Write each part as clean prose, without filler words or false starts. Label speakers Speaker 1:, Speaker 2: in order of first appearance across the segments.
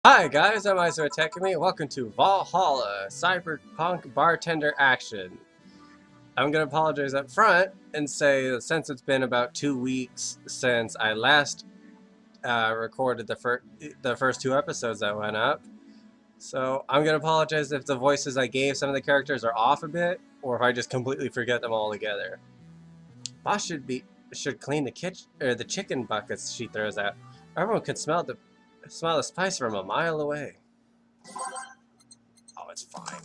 Speaker 1: Hi guys, I'm Izua Tekami. Welcome to Valhalla, Cyberpunk Bartender Action. I'm going to apologize up front and say that since it's been about 2 weeks since I last recorded the first two episodes that went up, so I'm going to apologize if the voices I gave some of the characters are off a bit, or if I just completely forget them all together. Boss should clean the chicken buckets she throws out. Everyone can smell the spice from a mile away. Oh, it's fine.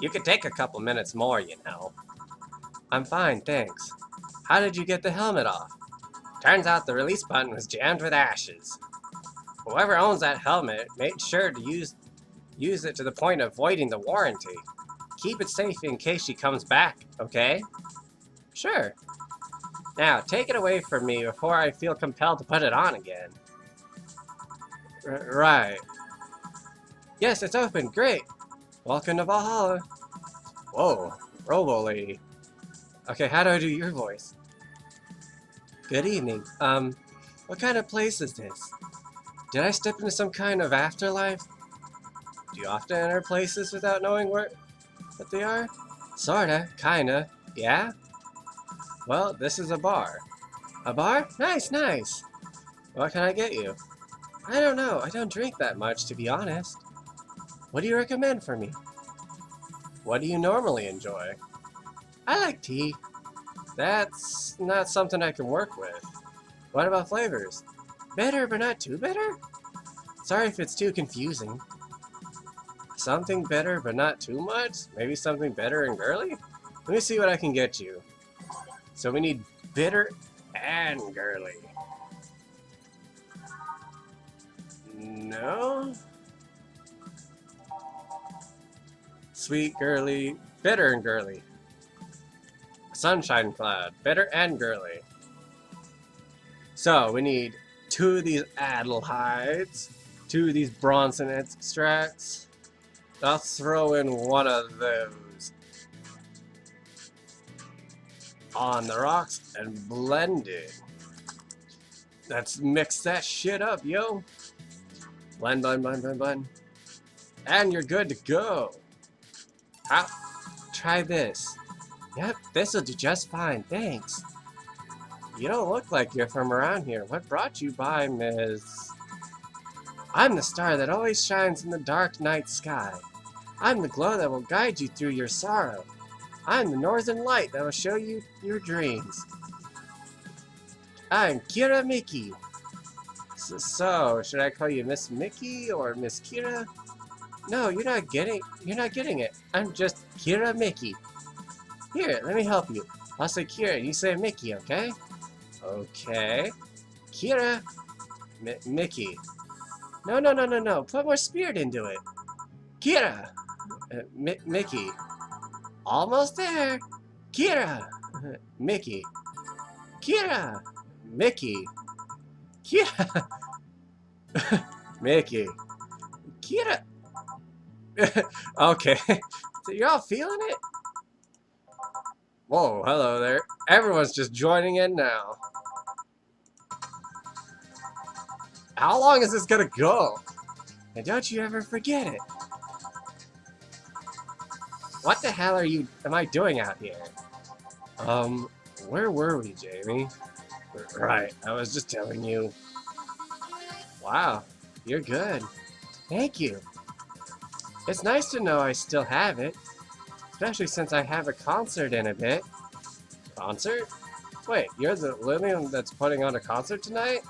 Speaker 1: You could take a couple minutes more, you know. I'm fine, thanks. How did you get the helmet off? Turns out the release button was jammed with ashes. Whoever owns that helmet made sure to use it to the point of voiding the warranty. Keep it safe in case she comes back, okay? Sure. Now, take it away from me before I feel compelled to put it on again. Right. Yes, it's open. Great. Welcome to Valhalla. Whoa, Robo Lady. Okay, how do I do your voice? Good evening. What kind of place is this? Did I step into some kind of afterlife? Do you often enter places without knowing what they are? Sorta, kinda. Yeah? Well, this is a bar. A bar? Nice, nice. What can I get you? I don't know. I don't drink that much, to be honest. What do you recommend for me? What do you normally enjoy? I like tea. That's not something I can work with. What about flavors? Bitter, but not too bitter? Sorry if it's too confusing. Something bitter, but not too much? Maybe something bitter and girly? Let me see what I can get you. So we need bitter and girly. No? Sweet, girly, bitter and girly. Sunshine cloud, bitter and girly. So we need 2 of these adelhides, 2 of these Bronson extracts. I'll throw in 1 of those on the rocks and blend it. Let's mix that shit up, yo. Blend, blend, blend, blend, blend. And you're good to go. Try this. Yep, this'll do just fine, thanks. You don't look like you're from around here. What brought you by, Miss? I'm the star that always shines in the dark night sky. I'm the glow that will guide you through your sorrow. I'm the northern light that will show you your dreams. I'm Kira Miki. So, should I call you Miss Mickey or Miss Kira? No, you're not getting it. I'm just Kira Mickey. Here, let me help you. I'll say Kira and you say Mickey, okay? Okay. Kira. Mickey. No. Put more spirit into it. Kira. Mickey. Almost there. Kira. Mickey. Kira. Mickey. Kira. Mickey. Kira. Okay. So you're all feeling it? Whoa, hello there. Everyone's just joining in now. How long is this gonna go? And don't you ever forget it. What the hell am I doing out here? Where were we, Jamie? Right, I was just telling you. Wow, you're good. Thank you. It's nice to know I still have it. Especially since I have a concert in a bit. Concert? Wait, you're the Lilium that's putting on a concert tonight?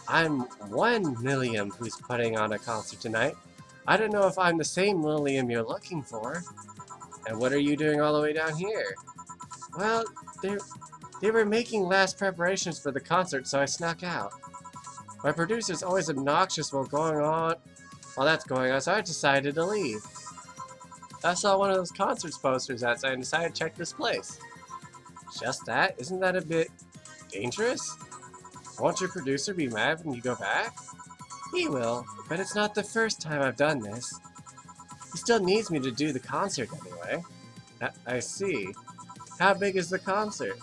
Speaker 1: I'm one Lilium who's putting on a concert tonight. I don't know if I'm the same Lilium you're looking for. And what are you doing all the way down here? Well, they were making last preparations for the concert, so I snuck out. My producer's always obnoxious while that's going on, so I decided to leave. I saw one of those concerts posters outside and decided to check this place. Just that? Isn't that a bit dangerous? Won't your producer be mad when you go back? He will, but it's not the first time I've done this. He still needs me to do the concert anyway. I see. How big is the concert?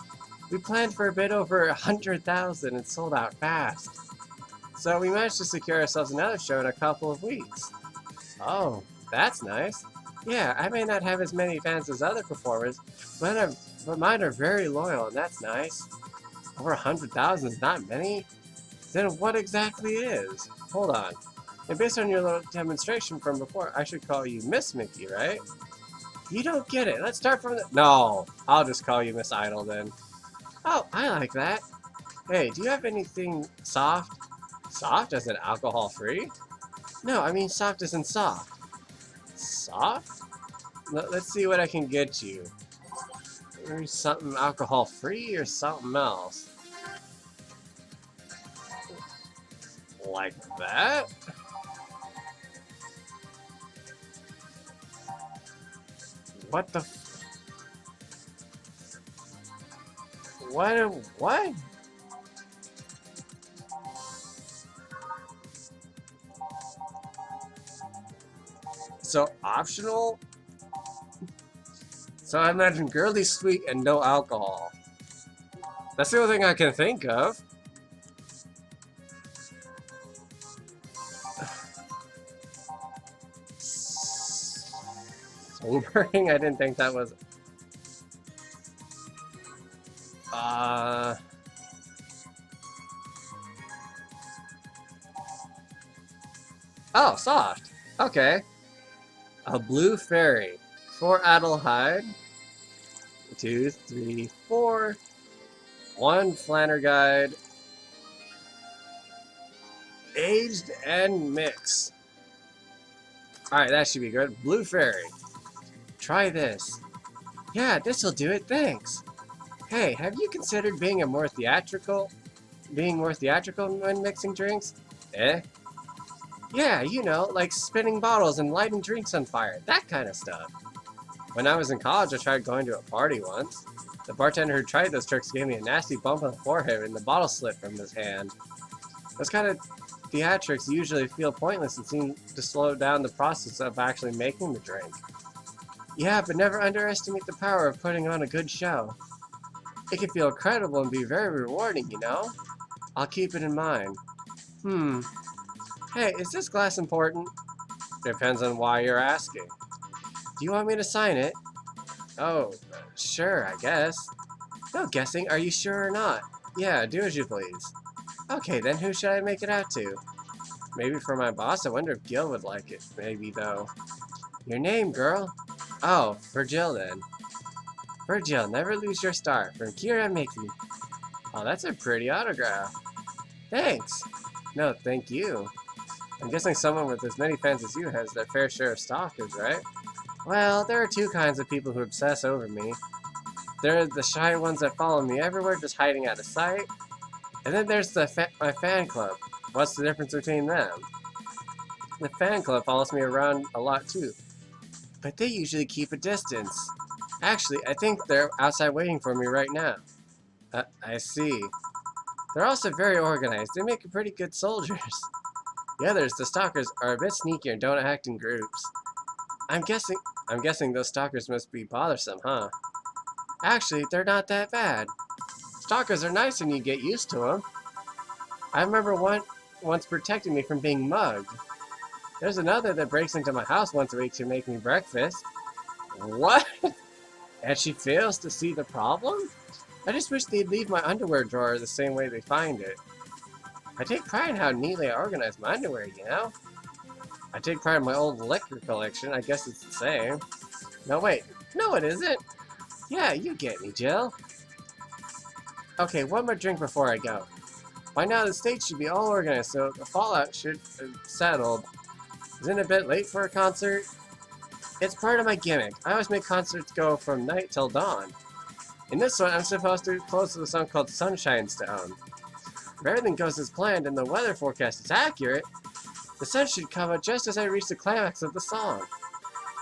Speaker 1: We planned for a bit over 100,000 and sold out fast. So we managed to secure ourselves another show in a couple of weeks. Oh, that's nice. Yeah, I may not have as many fans as other performers, but mine are very loyal, and that's nice. Over 100,000 is not many? Then what exactly is? Hold on. And based on your little demonstration from before, I should call you Miss Mickey, right? You don't get it. Let's start from the... No, I'll just call you Miss Idol then. Oh, I like that. Hey, do you have anything soft? Soft as in alcohol-free? No, I mean soft as in soft. Soft? Let's see what I can get you. Maybe something alcohol-free or something else. Like that? What the What? So, optional? So I imagine girly sweet and no alcohol. That's the only thing I can think of. Sobering? I didn't think that was... Oh, soft. Okay. A blue fairy. 4 Adelheid. 2, 3, 4. 1 Flanner Guide. Aged and mix. Alright, that should be good. Blue fairy. Try this. Yeah, this'll do it, thanks. Hey, have you considered being more theatrical when mixing drinks? Eh? Yeah, you know, like spinning bottles and lighting drinks on fire, that kind of stuff. When I was in college, I tried going to a party once. The bartender who tried those tricks gave me a nasty bump on the forehead and the bottle slipped from his hand. Those kind of theatrics usually feel pointless and seem to slow down the process of actually making the drink. Yeah, but never underestimate the power of putting on a good show. It can feel credible and be very rewarding, you know? I'll keep it in mind. Hey, is this glass important? Depends on why you're asking. Do you want me to sign it? Oh, sure, I guess. No guessing, are you sure or not? Yeah, do as you please. Okay, then who should I make it out to? Maybe for my boss? I wonder if Gil would like it. Maybe, though. Your name, girl? Oh, for Jill, then. For Jill, never lose your star. From Kira Mickey. Oh, that's a pretty autograph. Thanks. No, thank you. I'm guessing someone with as many fans as you has their fair share of stalkers, right? Well, there are 2 kinds of people who obsess over me. There are the shy ones that follow me everywhere, just hiding out of sight. And then there's my fan club. What's the difference between them? The fan club follows me around a lot too. But they usually keep a distance. Actually, I think they're outside waiting for me right now. I see. They're also very organized. They make pretty good soldiers. The others, the stalkers, are a bit sneaky and don't act in groups. I'm guessing those stalkers must be bothersome, huh? Actually, they're not that bad. Stalkers are nice when you get used to them. I remember one once protecting me from being mugged. There's another that breaks into my house once a week to make me breakfast. What? And she fails to see the problem? I just wish they'd leave my underwear drawer the same way they find it. I take pride in how neatly I organize my underwear, you know? I take pride in my old liquor collection. I guess it's the same. No, wait. No, it isn't. Yeah, you get me, Jill. Okay, one more drink before I go. By now, the stage should be all organized, so the fallout should have settled. Isn't it a bit late for a concert? It's part of my gimmick. I always make concerts go from night till dawn. In this one, I'm supposed to close with a song called Sunshine Stone. If everything goes as planned and the weather forecast is accurate, the sun should come out just as I reach the climax of the song.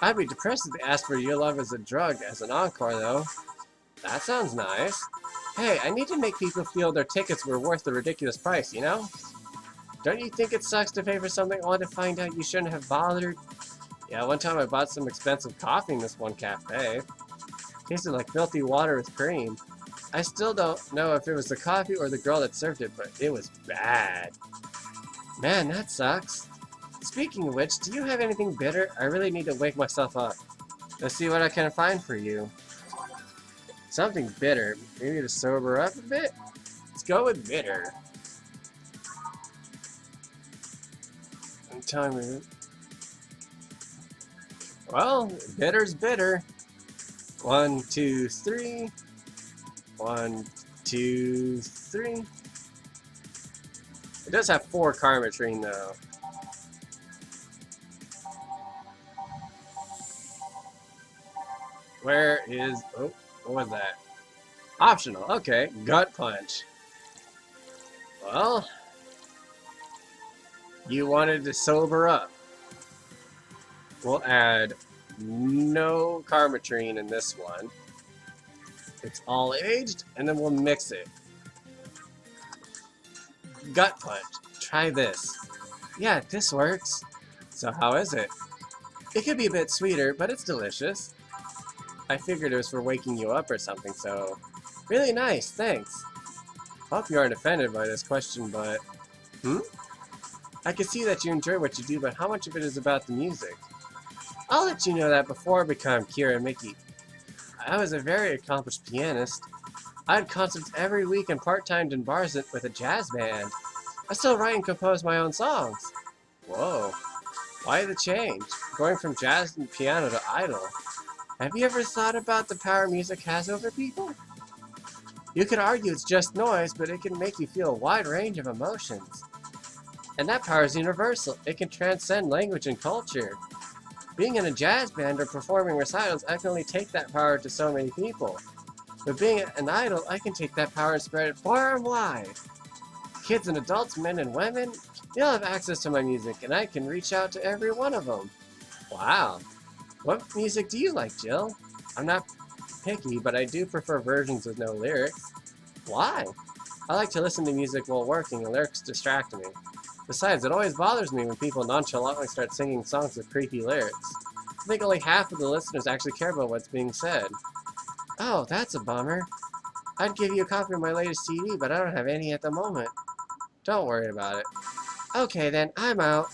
Speaker 1: I'd be depressed if they asked for Your Love as a Drug as an encore, though. That sounds nice. Hey, I need to make people feel their tickets were worth the ridiculous price, you know? Don't you think it sucks to pay for something only to find out you shouldn't have bothered? Yeah, one time I bought some expensive coffee in this one cafe. Tasted like filthy water with cream. I still don't know if it was the coffee or the girl that served it, but it was bad. Man, that sucks. Speaking of which, do you have anything bitter? I really need to wake myself up. Let's see what I can find for you. Something bitter. Maybe to sober up a bit? Let's go with bitter. I'm telling you. Well, bitter's bitter. 1, 2, 3. 1, 2, 3. It does have 4 karmatrine though. Where is... Oh, what was that? Optional. Okay. Gut punch. Well... You wanted to sober up. We'll add no karmatrine in this one. It's all aged, and then we'll mix it. Gut punch. Try this. Yeah, this works. So how is it? It could be a bit sweeter, but it's delicious. I figured it was for waking you up or something, so... Really nice, thanks. Hope you aren't offended by this question, but... I can see that you enjoy what you do, but how much of it is about the music? I'll let you know that before I become Kira and Mickey. I was a very accomplished pianist. I had concerts every week and part-timed in bars with a jazz band. I still write and compose my own songs. Whoa. Why the change? Going from jazz and piano to idol. Have you ever thought about the power music has over people? You could argue it's just noise, but it can make you feel a wide range of emotions. And that power is universal. It can transcend language and culture. Being in a jazz band or performing recitals, I can only take that power to so many people. But being an idol, I can take that power and spread it far and wide. Kids and adults, men and women, they all have access to my music, and I can reach out to every one of them. Wow. What music do you like, Jill? I'm not picky, but I do prefer versions with no lyrics. Why? I like to listen to music while working, and lyrics distract me. Besides, it always bothers me when people nonchalantly start singing songs with creepy lyrics. I think only half of the listeners actually care about what's being said. Oh, that's a bummer. I'd give you a copy of my latest CD, but I don't have any at the moment. Don't worry about it. Okay then, I'm out.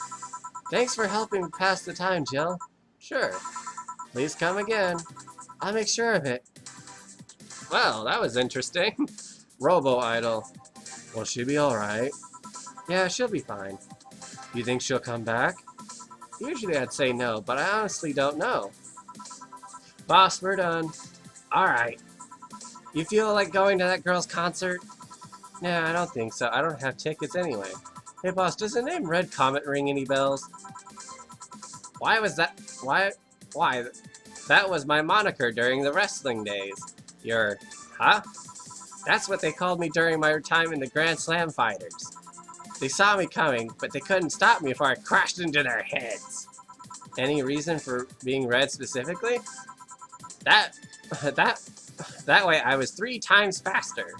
Speaker 1: Thanks for helping pass the time, Jill. Sure. Please come again. I'll make sure of it. Well, that was interesting. Robo-idol. Will she be alright? Yeah, she'll be fine. You think she'll come back? Usually I'd say no, but I honestly don't know. Boss, we're done. Alright. You feel like going to that girl's concert? Nah, I don't think so. I don't have tickets anyway. Hey boss, does the name Red Comet ring any bells? Why was that? Why? That was my moniker during the wrestling days. Huh? That's what they called me during my time in the Grand Slam Fighters. They saw me coming, but they couldn't stop me before I crashed into their heads. Any reason for being red specifically? That way I was 3 times faster.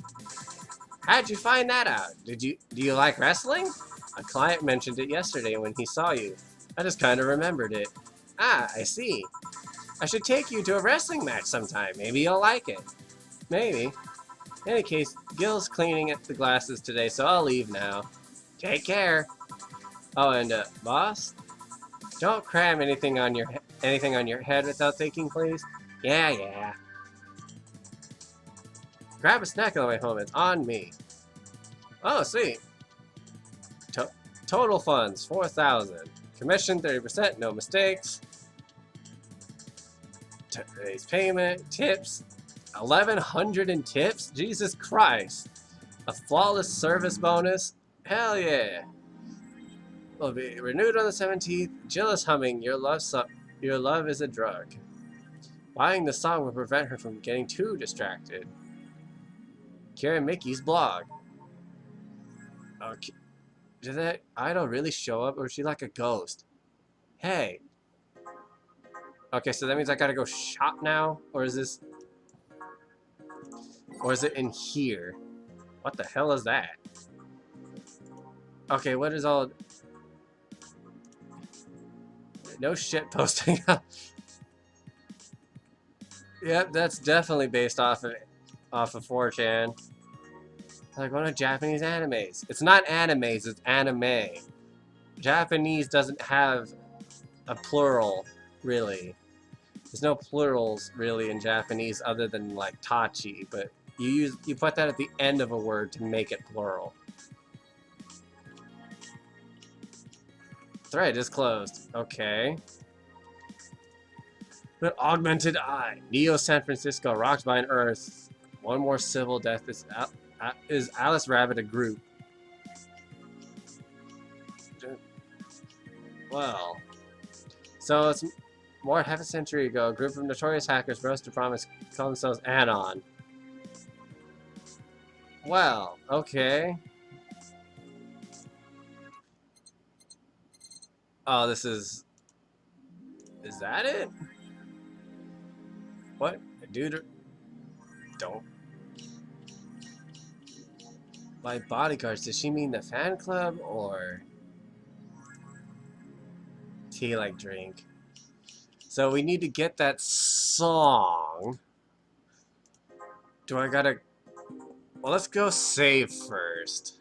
Speaker 1: How'd you find that out? Do you like wrestling? A client mentioned it yesterday when he saw you. I just kind of remembered it. Ah, I see. I should take you to a wrestling match sometime. Maybe you'll like it. Maybe. In any case, Gil's cleaning up the glasses today, so I'll leave now. Take care. Oh, and boss, don't cram anything on your head without thinking, please. Yeah. Grab a snack on the way home. It's on me. Oh, sweet. Total funds 4,000. Commission 30%. No mistakes. Today's payment. Tips 1,100 in tips. Jesus Christ. A flawless service bonus. Hell yeah. Will be renewed on the 17th. Jill is humming. Your love is a drug. Buying the song will prevent her from getting too distracted. Kira and Mickey's blog. Okay. Did that idol really show up, or is she like a ghost? Hey. Okay, so that means I gotta go shop now? Or is this... Or is it in here? What the hell is that? Okay, what is all... No shit posting. Yep, that's definitely based off of 4chan. Like one of Japanese animes. It's not animes, it's anime. Japanese doesn't have a plural, really. There's no plurals really in Japanese other than like tachi, but you put that at the end of a word to make it plural. Thread is closed. Okay. But augmented eye. Neo San Francisco rocked by an Earth. One more civil death. Is Alice Rabbit a group? Well, so it's more half a century ago. A group of notorious hackers rose to promise to call themselves Anon. Well, okay. Oh, this is... Is that it? What? Dude, don't. By bodyguards, does she mean the fan club or tea like drink? So we need to get that song. Do I gotta... Well, let's go save first.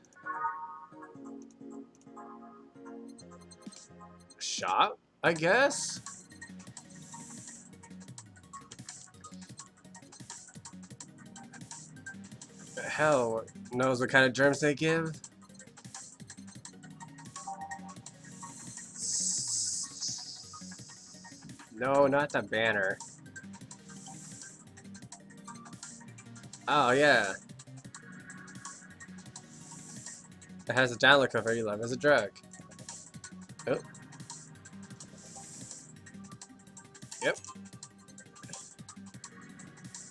Speaker 1: Shop, I guess? Hell knows what kind of germs they give. No, not the banner. Oh, yeah. It has a download code for VA-11 as a drug. Oh. Yep.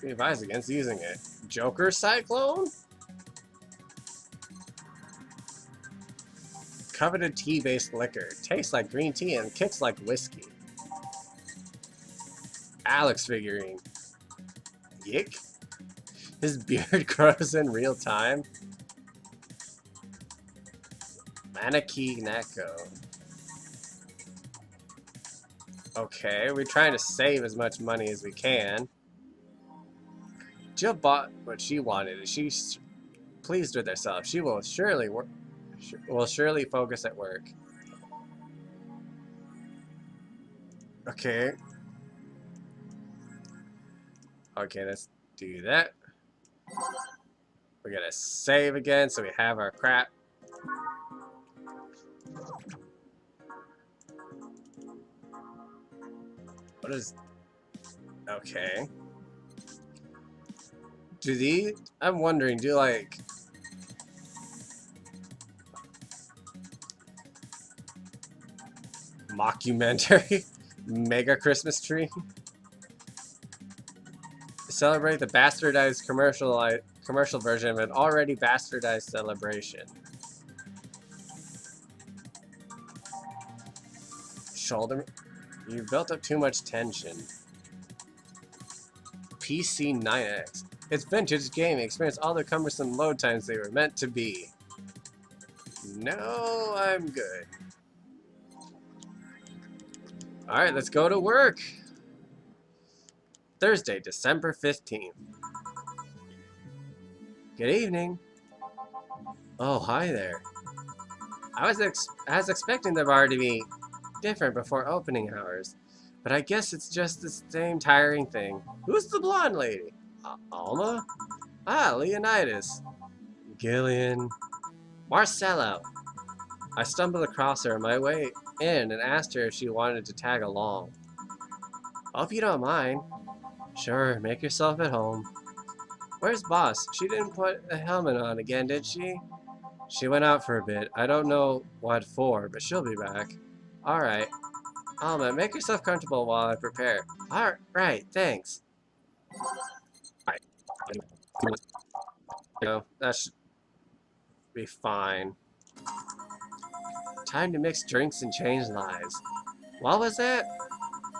Speaker 1: Be advised against using it. Joker Cyclone? Coveted tea-based liquor. Tastes like green tea and kicks like whiskey. Alex figurine. Yick? His beard grows in real time. Manaki Neko. Okay, we're trying to save as much money as we can. Jill bought what she wanted, and she's pleased with herself. She will surely focus at work. Okay. Okay, let's do that. We're gonna save again so we have our crap. What is... Okay. Do these... I'm wondering, do like... Mockumentary? Mega Christmas tree? Celebrate the bastardized commercial version of an already bastardized celebration. Shoulder... You built up too much tension. PC 9X. It's vintage gaming. Experience all the cumbersome load times they were meant to be. No, I'm good. Alright, let's go to work. Thursday, December 15th. Good evening. Oh, hi there. I was expecting the bar to be different before opening hours, but I guess it's just the same tiring thing. Who's the blonde lady? Alma? Ah, Leonidas. Gillian. Marcello. I stumbled across her on my way in and asked her if she wanted to tag along. Hope you don't mind. Sure, make yourself at home. Where's Boss? She didn't put a helmet on again, did she? She went out for a bit. I don't know what for, but she'll be back. Alright. Alma, make yourself comfortable while I prepare. Alright, thanks. No, that should be fine. Time to mix drinks and change lives. What was that?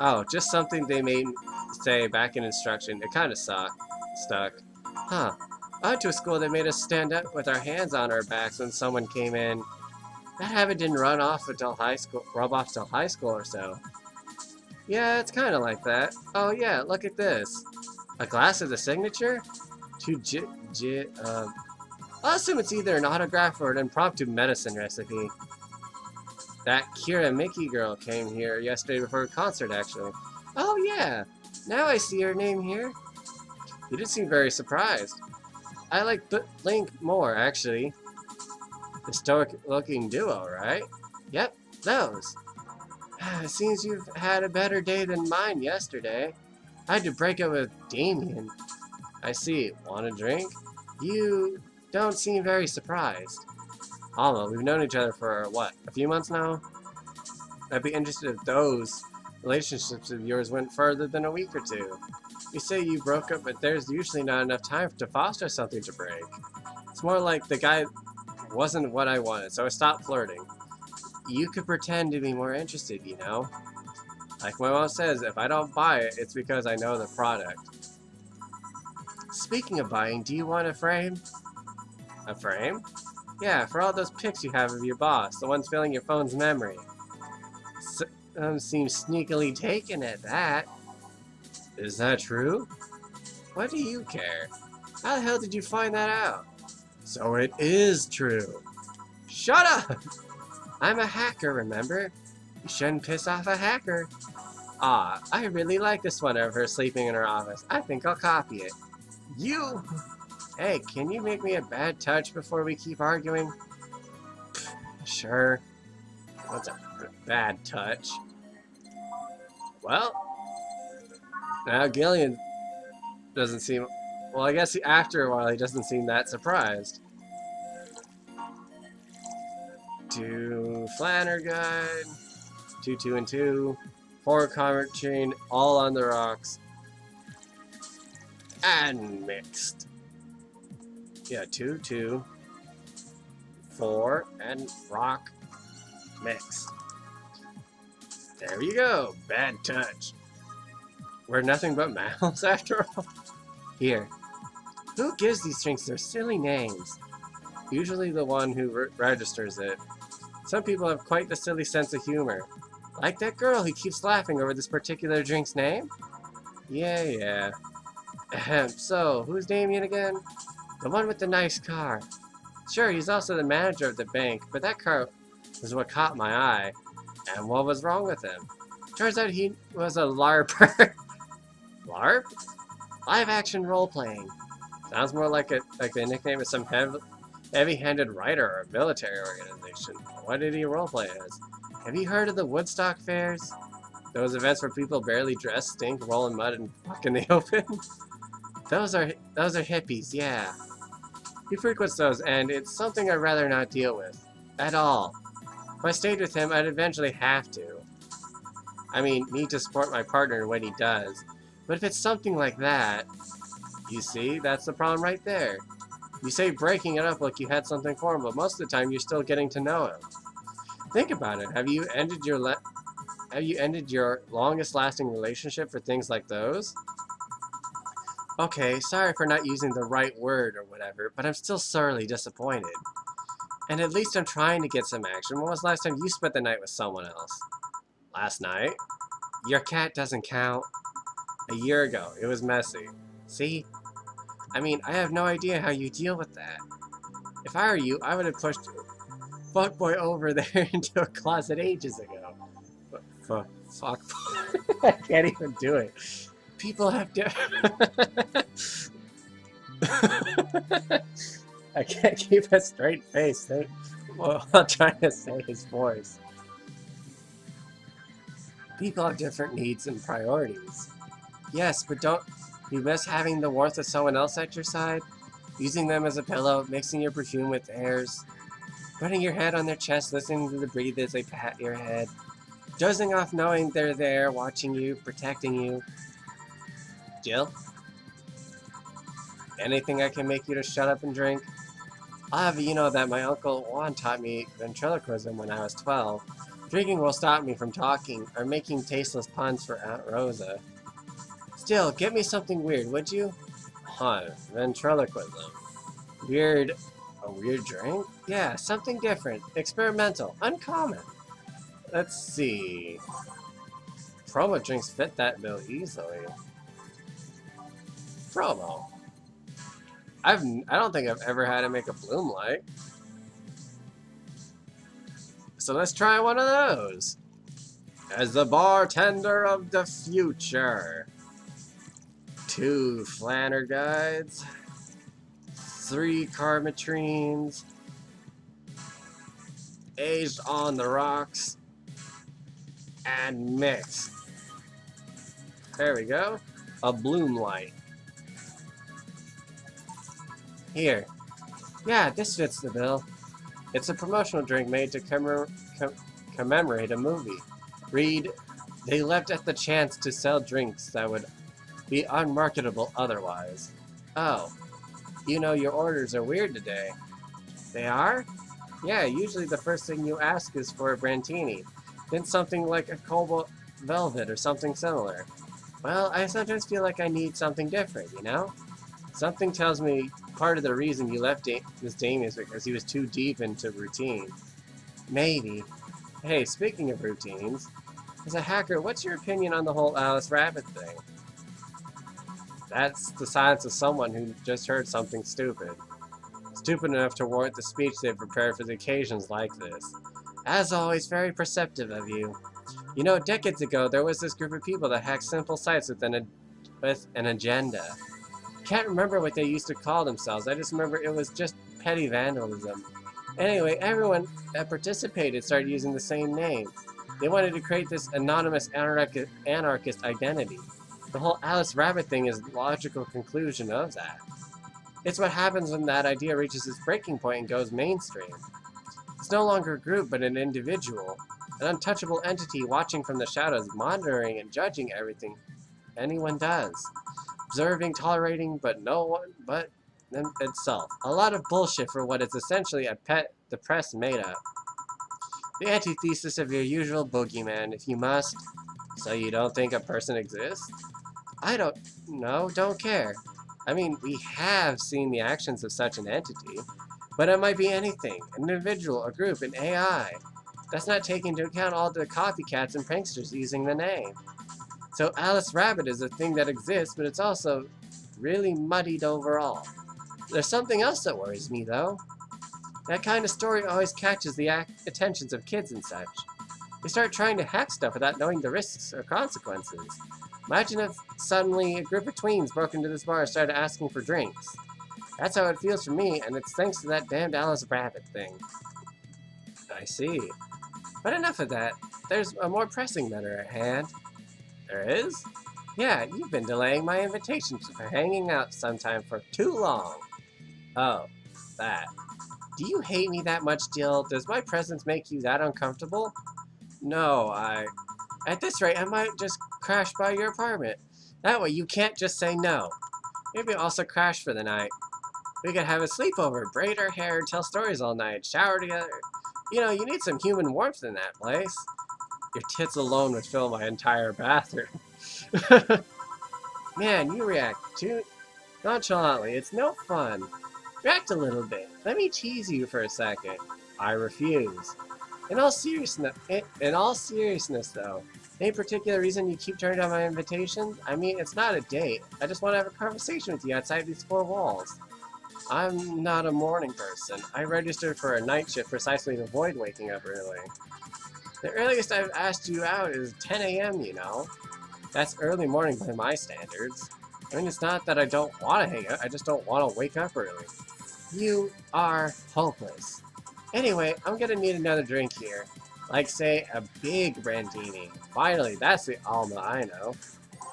Speaker 1: Oh, just something they made say back in instruction. It kind of stuck. Huh. I went to a school that made us stand up with our hands on our backs when someone came in. That habit didn't rub off till high school or so. Yeah, it's kind of like that. Oh yeah, look at this. A glass of the signature? I'll assume it's either an autograph or an impromptu medicine recipe. That Kira Mickey girl came here yesterday before a concert, actually. Oh, yeah. Now I see her name here. You did seem very surprised. I like Link more, actually. The stoic-looking duo, right? Yep, those. It seems you've had a better day than mine yesterday. I had to break up with Damien. I see. Want a drink? You don't seem very surprised. Alma, we've known each other for, what, a few months now? I'd be interested if those relationships of yours went further than a week or two. You say you broke up, but there's usually not enough time to foster something to break. It's more like the guy wasn't what I wanted, so I stopped flirting. You could pretend to be more interested, you know? Like my mom says, if I don't buy it, it's because I know the product. Speaking of buying, do you want a frame? A frame? Yeah, for all those pics you have of your boss, the ones filling your phone's memory. Some seem sneakily taken at that. Is that true? What do you care? How the hell did you find that out? So it is true. Shut up! I'm a hacker, remember? You shouldn't piss off a hacker. Ah, I really like this one of her sleeping in her office. I think I'll copy it. You! Hey, can you make me a bad touch before we keep arguing? Sure. What's a bad touch? Well, now Gillian doesn't seem... Well, I guess after a while he doesn't seem that surprised. 2 Flanner Guide, 2 and 2, 4 Comet Chain, all on the rocks, and mixed. Yeah, 2, 4, and rock mix. There you go, bad touch. We're nothing but mouths after all. Here. Who gives these drinks their silly names? Usually the one who registers it. Some people have quite the silly sense of humor. Like that girl who keeps laughing over this particular drink's name? Yeah. Ahem, so, who's Damien again? The one with the nice car. Sure, he's also the manager of the bank, but that car was what caught my eye. And what was wrong with him? Turns out he was a LARPer. LARP? Live-action role-playing. Sounds more like the nickname of some heavy-handed writer or military organization. What did he roleplay as? Have you heard of the Woodstock fairs? Those events where people barely dress, stink, roll in mud, and fuck in the open? Those are hippies, yeah. He frequents those, and it's something I'd rather not deal with. At all. If I stayed with him, I'd eventually have to. I mean, need to support my partner in what he does. But if it's something like that, you see, that's the problem right there. You say breaking it up like you had something for him, but most of the time you're still getting to know him. Think about it. Have you ended your longest-lasting relationship for things like those? Okay, sorry for not using the right word or whatever, but I'm still sorely disappointed. And at least I'm trying to get some action. When was the last time you spent the night with someone else? Last night? Your cat doesn't count. A year ago. It was messy. See? I mean, I have no idea how you deal with that. If I were you, I would have pushed FUCKBOY over there into a closet ages ago. FUCKBOY. I can't even do it. People have I can't keep a straight face while trying to say his voice. People have different needs and priorities. Yes, but don't you miss having the warmth of someone else at your side? Using them as a pillow, mixing your perfume with theirs, putting your head on their chest, listening to the breathe as they pat your head, dozing off knowing they're there, watching you, protecting you. Jill? Anything I can make you to shut up and drink? I'll have you know that my Uncle Juan taught me ventriloquism when I was 12. Drinking will stop me from talking or making tasteless puns for Aunt Rosa. Still, get me something weird, would you? Huh, ventriloquism. Weird. A weird drink? Yeah, something different. Experimental. Uncommon. Let's see. Promo drinks fit that bill easily. Promo. I don't think I've ever had to make a bloom light. So let's try one of those. As the bartender of the future. 2 flanner guides. 3 carmatrines. Aged on the rocks. And mixed. There we go. A bloom light. Here. Yeah, this fits the bill. It's a promotional drink made to commemorate a movie. Read, they left at the chance to sell drinks that would be unmarketable otherwise. Oh, you know your orders are weird today. They are? Yeah, usually the first thing you ask is for a Brantini, then something like a Cobalt Velvet or something similar. Well, I sometimes feel like I need something different, you know? Something tells me part of the reason you left Miss Damien is because he was too deep into routine. Maybe. Hey, speaking of routines, as a hacker, what's your opinion on the whole Alice Rabbit thing? That's the silence of someone who just heard something stupid. Stupid enough to warrant the speech they've prepared for the occasions like this. As always, very perceptive of you. You know, decades ago, there was this group of people that hacked simple sites with an agenda. Can't remember what they used to call themselves. I just remember it was just petty vandalism. Anyway, everyone that participated started using the same name. They wanted to create this anonymous anarchist identity. The whole Alice Rabbit thing is the logical conclusion of that. It's what happens when that idea reaches its breaking point and goes mainstream. It's no longer a group, but an individual. An untouchable entity watching from the shadows, monitoring and judging everything anyone does. Observing, tolerating, but no one but itself. A lot of bullshit for what is essentially the press made up. The antithesis of your usual boogeyman, if you must. So you don't think a person exists? I don't know, don't care. I mean, we have seen the actions of such an entity, but it might be anything, an individual, a group, an AI. That's not taking into account all the copycats and pranksters using the name. So Alice Rabbit is a thing that exists, but it's also really muddied overall. There's something else that worries me, though. That kind of story always catches the attentions of kids and such. They start trying to hack stuff without knowing the risks or consequences. Imagine if suddenly a group of tweens broke into this bar and started asking for drinks. That's how it feels for me, and it's thanks to that damned Alice Rabbit thing. I see. But enough of that. There's a more pressing matter at hand. There is? Yeah, you've been delaying my invitation for hanging out sometime for too long. Oh, that. Do you hate me that much, Jill? Does my presence make you that uncomfortable? No, At this rate, I might just crash by your apartment. That way you can't just say no. Maybe I'll also crash for the night. We could have a sleepover, braid our hair, tell stories all night, shower together. You know, you need some human warmth in that place. Your tits alone would fill my entire bathroom. Man, you react too nonchalantly. It's no fun. React a little bit. Let me tease you for a second. I refuse. In all seriousness, though, any particular reason you keep turning down my invitations? I mean, it's not a date. I just want to have a conversation with you outside these 4 walls. I'm not a morning person. I registered for a night shift precisely to avoid waking up early. The earliest I've asked you out is 10 a.m., you know. That's early morning by my standards. I mean, it's not that I don't want to hang out, I just don't want to wake up early. You are hopeless. Anyway, I'm gonna need another drink here. Like, say, a big Brandini. Finally, that's the Alma I know.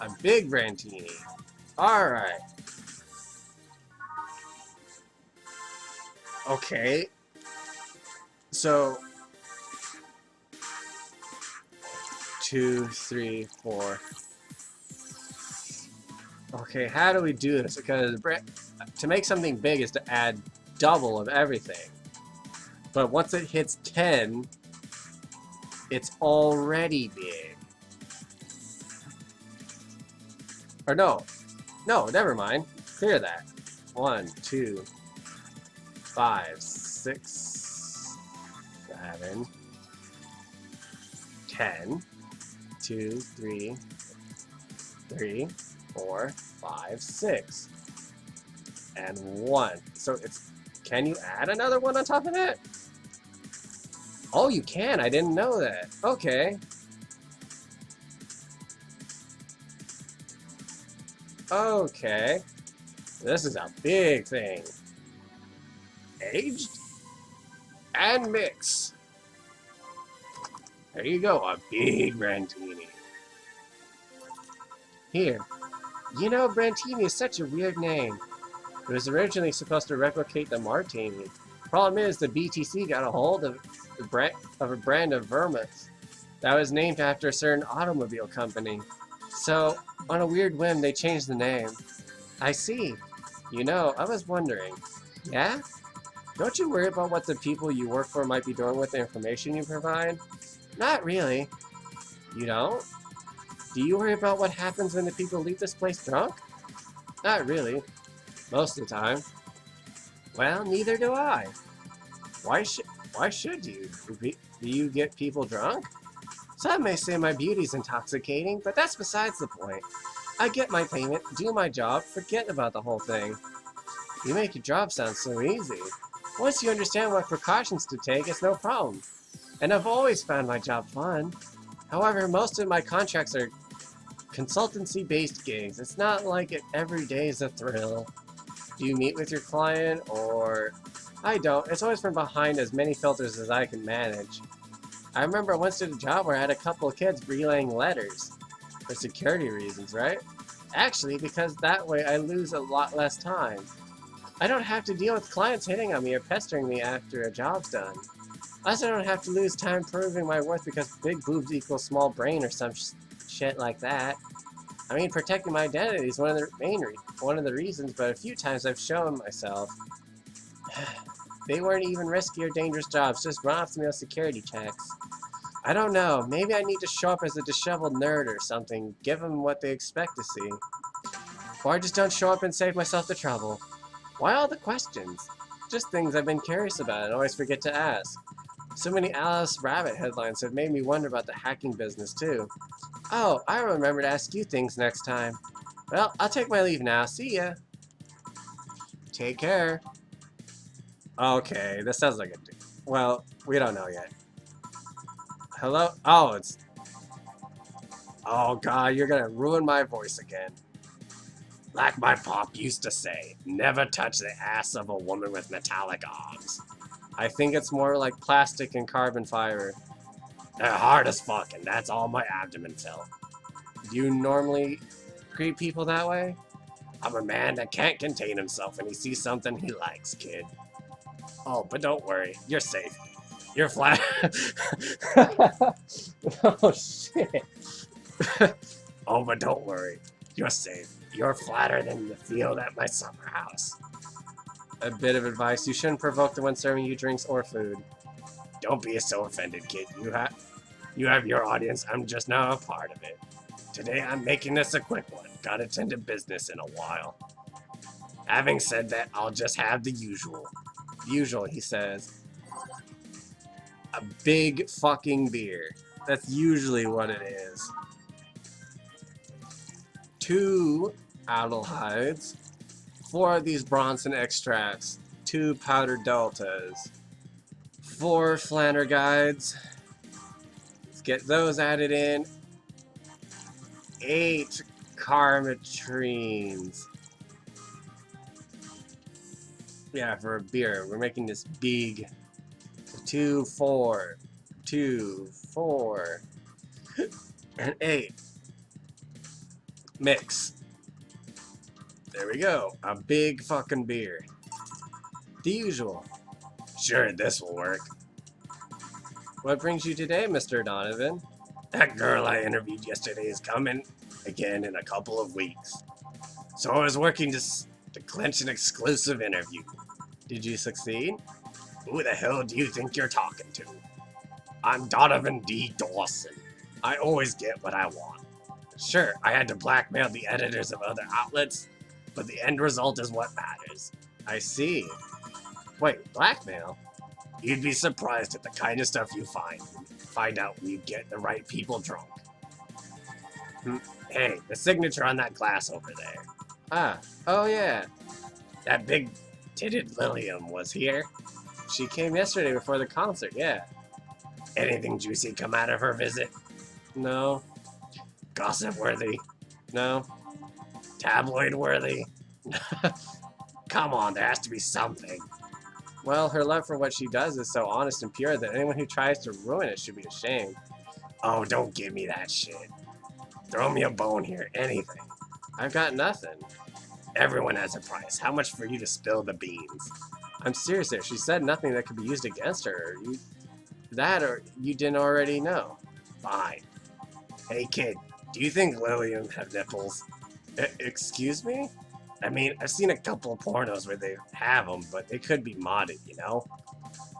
Speaker 1: A big Brandini. Alright. Okay. So, 2, 3, 4. Okay, how do we do this? Because to make something big is to add double of everything. But once it hits 10, it's already big. Or no, never mind. Clear that. 1, 2, 5, 6, 7, 10, 2, 3, 4, 5, 6, and 1. So it's, can you add another one on top of that? Oh, you can? I didn't know that. Okay. Okay. This is a big thing. Aged and mix. There you go, a big Brandini. Here. You know, Brandini is such a weird name. It was originally supposed to replicate the Martini. Problem is, the BTC got a hold of a brand of vermouth that was named after a certain automobile company. So, on a weird whim, they changed the name. I see. You know, I was wondering. Yeah? Don't you worry about what the people you work for might be doing with the information you provide? Not really. You don't? Do you worry about what happens when the people leave this place drunk? Not really. Most of the time. Well, neither do I. Why should you? Do you get people drunk? Some may say my beauty's intoxicating, but that's besides the point. I get my payment, do my job, forget about the whole thing. You make your job sound so easy. Once you understand what precautions to take, it's no problem. And I've always found my job fun. However, most of my contracts are consultancy-based gigs. It's not like it every day is a thrill. Do you meet with your client, or... I don't. It's always from behind as many filters as I can manage. I remember I once did a job where I had a couple of kids relaying letters. For security reasons, right? Actually, because that way I lose a lot less time. I don't have to deal with clients hitting on me or pestering me after a job's done. Plus, I don't have to lose time proving my worth because big boobs equals small brain or some shit like that. I mean, protecting my identity is one of the reasons, but a few times I've shown myself. They weren't even risky or dangerous jobs, just run-of-the-mill security checks. I don't know, maybe I need to show up as a disheveled nerd or something, give them what they expect to see. Or I just don't show up and save myself the trouble. Why all the questions? Just things I've been curious about and always forget to ask. So many Alice Rabbit headlines have made me wonder about the hacking business too. Oh, I'll remember to ask you things next time. Well, I'll take my leave now. See ya. Take care. Okay, this sounds like a... Well, we don't know yet. Hello? Oh, it's... Oh god, you're gonna ruin my voice again. Like my pop used to say, never touch the ass of a woman with metallic arms. I think it's more like plastic and carbon fiber. They're hard as fuck, and that's all my abdomen felt. Do you normally greet people that way? I'm a man that can't contain himself when he sees something he likes, kid. Oh, but don't worry, you're safe. You're flat. Oh, shit. Oh, but don't worry, you're safe. You're flatter than the field at my summer house. A bit of advice, you shouldn't provoke the one serving you drinks or food. Don't be so offended, kid. You have your audience, I'm just not a part of it. Today I'm making this a quick one. Gotta tend to business in a while. Having said that, I'll just have the usual. Usual, he says. A big fucking beer. That's usually what it is. 2 aldehydes. 4 of these Bronson extracts. 2 powdered deltas. 4 Flanner guides. Let's get those added in. 8 Carmetrines. Yeah, for a beer. We're making this big. 2, 4. 2, 4. And 8. Mix. There we go. A big fucking beer. The usual. Sure, this will work. What brings you today, Mr. Donovan? That girl I interviewed yesterday is coming again in a couple of weeks. So I was working to clinch an exclusive interview. Did you succeed? Who the hell do you think you're talking to? I'm Donovan D. Dawson. I always get what I want. Sure, I had to blackmail the editors of other outlets, but the end result is what matters. I see. Wait, blackmail? You'd be surprised at the kind of stuff you find out when you get the right people drunk. Hey, the signature on that glass over there. Ah, oh yeah. That big-titted Lillian was here. She came yesterday before the concert, yeah. Anything juicy come out of her visit? No. Gossip worthy? No. Tabloid worthy? Come on, there has to be something. Well, her love for what she does is so honest and pure that anyone who tries to ruin it should be ashamed. Oh, don't give me that shit. Throw me a bone here, anything. I've got nothing. Everyone has a price. How much for you to spill the beans? I'm serious there. She said nothing that could be used against her. Or you didn't already know. Fine. Hey kid, do you think Lillian have nipples? Excuse me? I mean, I've seen a couple of pornos where they have them, but they could be modded, you know?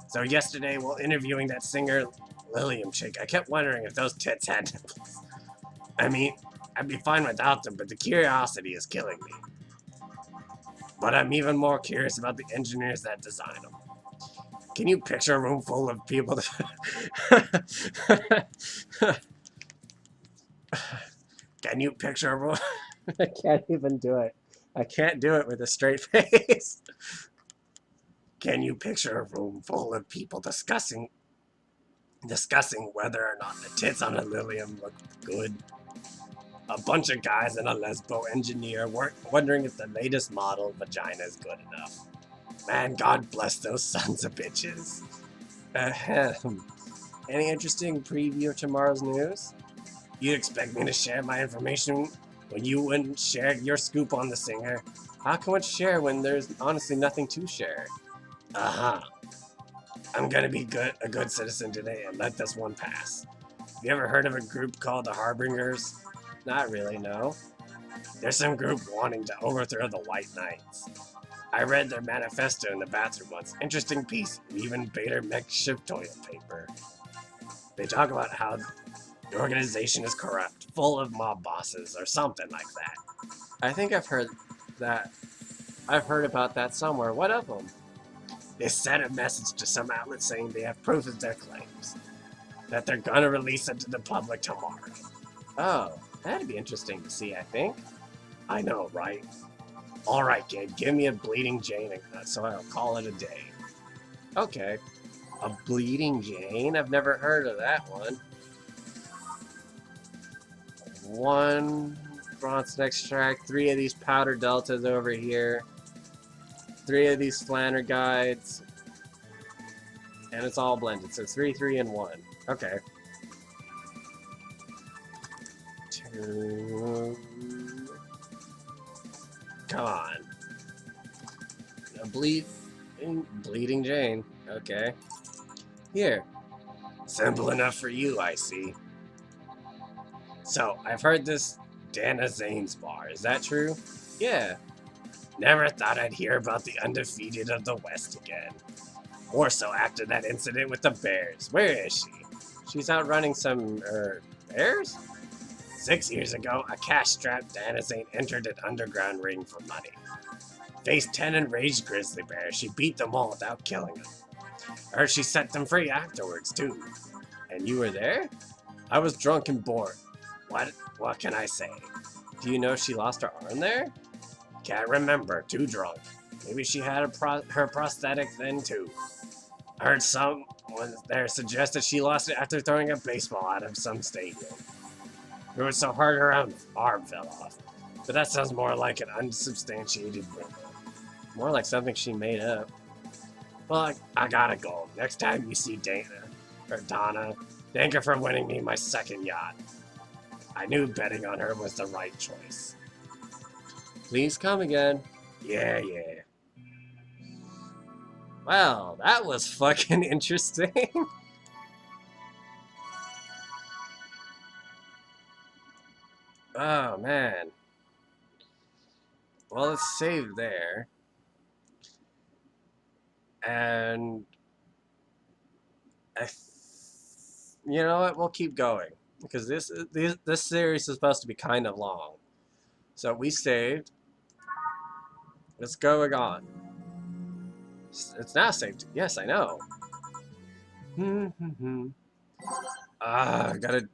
Speaker 1: So yesterday, while interviewing that singer Lillian chick, I kept wondering if those tits had nipples. I mean, I'd be fine without them, but the curiosity is killing me. But I'm even more curious about the engineers that design them. Can you picture a room full of people Can you picture a room? I can't even do it. I can't do it with a straight face. Can you picture a room full of people discussing whether or not the tits on a Lillian look good? A bunch of guys and a lesbo engineer wondering if the latest model vagina is good enough. Man, God bless those sons of bitches. Any interesting preview of tomorrow's news? You'd expect me to share my information when you wouldn't share your scoop on the singer? How can one share when there's honestly nothing to share? Uh-huh. I'm gonna be a good citizen today and let this one pass. Have you ever heard of a group called the Harbingers? Not really, no. There's some group wanting to overthrow the White Knights. I read their manifesto in the bathroom once. Interesting piece. Even Bader makeshift toilet paper. They talk about how the organization is corrupt, full of mob bosses, or something like that. I think I've heard that. I've heard about that somewhere. What of them? They sent a message to some outlet saying they have proof of their claims. That they're gonna release it to the public tomorrow. Oh, that'd be interesting to see, I think. I know, right? Alright, kid, give me a Bleeding Jane so I'll call it a day. Okay. A Bleeding Jane? I've never heard of that one. 1 Bronson extract, 3 of these powder deltas over here, 3 of these flanner guides, and it's all blended. So 3, 3, and 1. Okay. 2. Come on. A Bleeding Jane. Okay. Here. Simple enough for you, I see. So, I've heard this Dana Zane's bar. Is that true? Yeah. Never thought I'd hear about the undefeated of the West again. More so after that incident with the Bears. Where is she? She's out running some, bears? 6 years ago, a cash-strapped Dana Zane entered an underground ring for money. Faced 10 enraged grizzly bears. She beat them all without killing them. Or she set them free afterwards, too. And you were there? I was drunk and bored. What can I say? Do you know she lost her arm there? Can't remember. Too drunk. Maybe she had her prosthetic then, too. I heard someone there suggest that she lost it after throwing a baseball out of some stadium. It was so hard her arm fell off. But that sounds more like an unsubstantiated rumor. More like something she made up. Well, I gotta go. Next time you see Donna, thank her for winning me my second yacht. I knew betting on her was the right choice. Please come again. Yeah. Well, that was fucking interesting. Oh, man. Well, let's save there. And you know what? We'll keep going because this series is supposed to be kind of long. So we saved. Let's go on. It's now saved. Yes, I know. Gotta.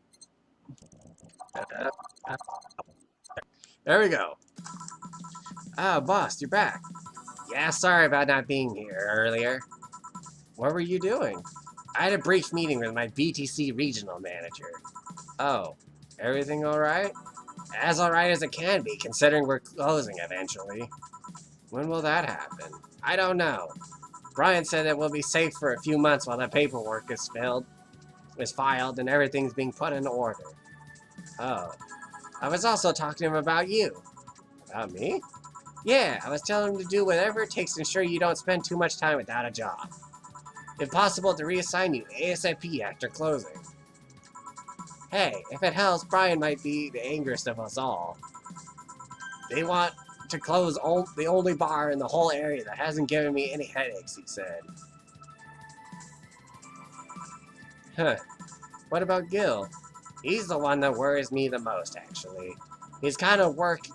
Speaker 1: There we go. Boss, you're back. Yeah, sorry about not being here earlier. What were you doing? I had a brief meeting with my BTC regional manager. Oh, everything alright? As alright as it can be, considering we're closing eventually. When will that happen? I don't know. Brian said that we'll be safe for a few months while the paperwork is filed and everything's being put in order. Oh. I was also talking to him about you. About me? Yeah, I was telling him to do whatever it takes to ensure you don't spend too much time without a job. If possible, to reassign you ASAP after closing. Hey, if it helps, Brian might be the angriest of us all. They want to close the only bar in the whole area that hasn't given me any headaches, he said. Huh. What about Gil? He's the one that worries me the most, actually. He's kind of working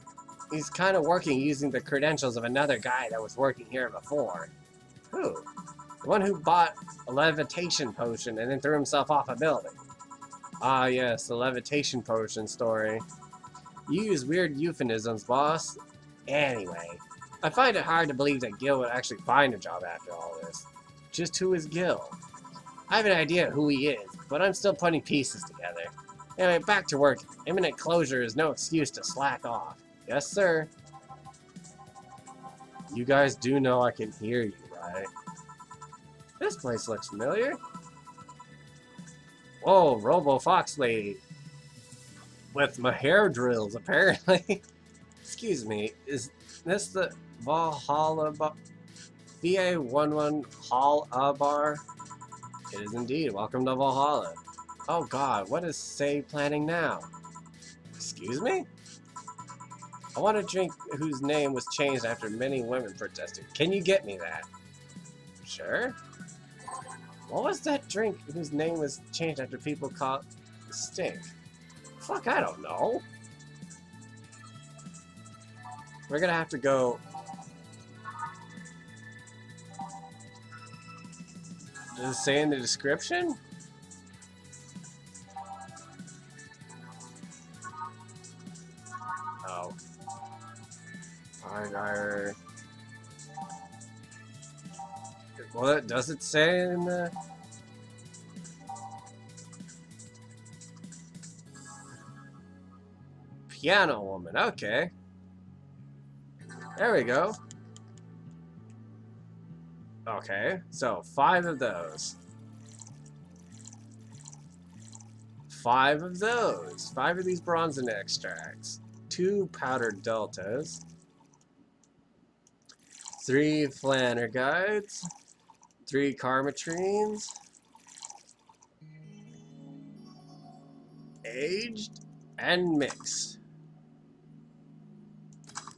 Speaker 1: using the credentials of another guy that was working here before. Who? The one who bought a levitation potion and then threw himself off a building. Ah, yes, the levitation potion story. You use weird euphemisms, boss. Anyway, I find it hard to believe that Gil would actually find a job after all this. Just who is Gil? I have an idea who he is, but I'm still putting pieces together. Anyway, back to work. Imminent closure is no excuse to slack off. Yes, sir. You guys do know I can hear you, right? This place looks familiar. Whoa, Robo Fox Lady. With my hair drills, apparently. Excuse me, is this the Valhalla bar? VA-11 Hall bar? It is indeed. Welcome to Valhalla. Oh god, what is Say planning now? Excuse me? I want a drink whose name was changed after many women protested. Can you get me that? Sure. What was that drink whose name was changed after people called Stink? Fuck, I don't know. We're gonna have to go... Does it say in the description? Oh. Well, does it say in the... Piano woman, okay. There we go. Okay, so 5 of those. 5 of those. 5 of these bronzing extracts. 2 powdered deltas. 3 flanner guides. 3 karmatrines. Aged and mixed.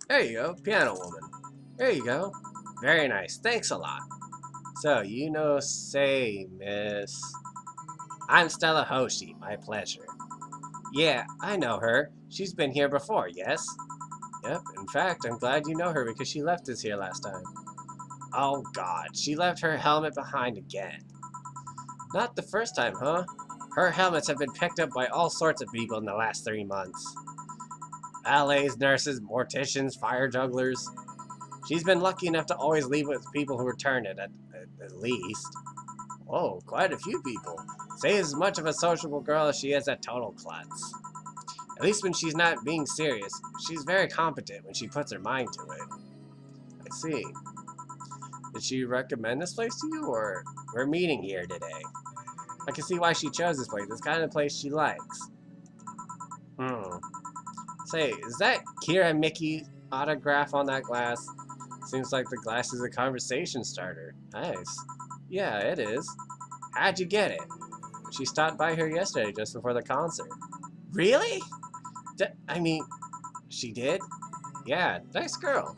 Speaker 1: There you go, piano woman. There you go. Very nice. Thanks a lot. So, you know, say, miss. I'm Stella Hoshi. My pleasure. Yeah, I know her. She's been here before, yes? Yep, in fact, I'm glad you know her because she left us here last time. Oh god, she left her helmet behind again. Not the first time, huh? Her helmets have been picked up by all sorts of people in the last 3 months. Valets, nurses, morticians, fire jugglers. She's been lucky enough to always leave with people who return it, at least. Whoa, quite a few people. Say as much of a sociable girl as she is a total klutz. At least when she's not being serious, she's very competent when she puts her mind to it. I see. Did she recommend this place to you, or we're meeting here today? I can see why she chose this place. It's kind of the place she likes. Say, is that Kira Mickey autograph on that glass? Seems like the glass is a conversation starter. Nice. Yeah, it is. How'd you get it? She stopped by here yesterday just before the concert. Really? I mean, she did? Yeah, nice girl.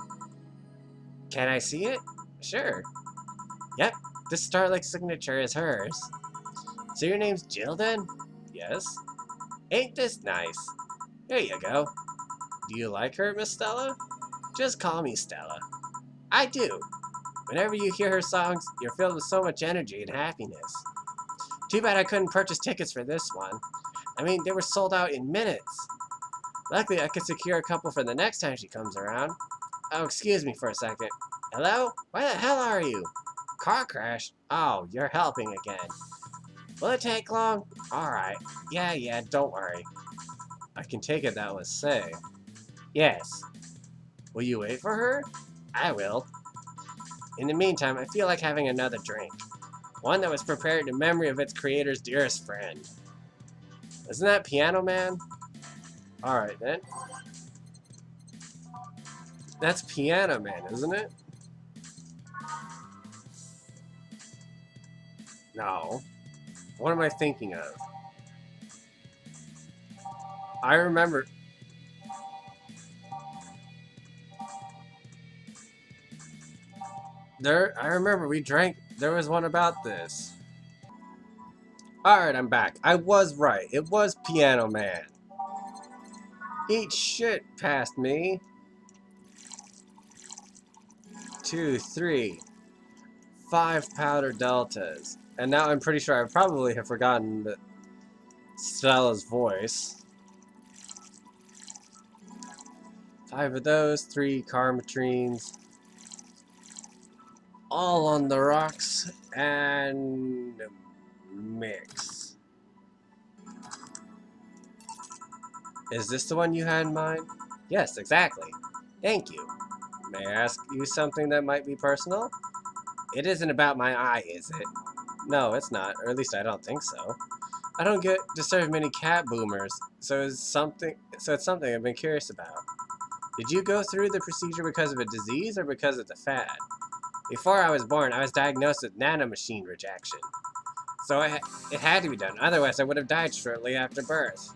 Speaker 1: Can I see it? Sure. Yep, this Starlight signature is hers. So your name's Jill then? Yes. Ain't this nice? There you go. Do you like her, Miss Stella? Just call me Stella. I do. Whenever you hear her songs, you're filled with so much energy and happiness. Too bad I couldn't purchase tickets for this one. I mean, they were sold out in minutes. Luckily, I could secure a couple for the next time she comes around. Oh, excuse me for a second. Hello? Where the hell are you? Car crash? Oh, you're helping again. Will it take long? Alright. Yeah, don't worry. I can take it that was Say. Yes. Will you wait for her? I will. In the meantime, I feel like having another drink. One that was prepared in memory of its creator's dearest friend. Isn't that Piano Man? Alright then. That's Piano Man, isn't it? No. What am I thinking of? I remember... I remember we drank... There was one about this. Alright, I'm back. I was right. It was Piano Man. Eat shit past me. 2, 3, 5 powder deltas. And now I'm pretty sure I probably have forgotten Stella's voice. 5 of those, 3 Karmatrines. All on the rocks and mix. Is this the one you had in mind? Yes, exactly. Thank you. May I ask you something that might be personal? It isn't about my eye, is it? No, it's not, or at least I don't think so. I don't get to serve many cat boomers, so it's something I've been curious about. Did you go through the procedure because of a disease or because of the fad? Before I was born, I was diagnosed with nanomachine rejection. So it had to be done, otherwise I would have died shortly after birth.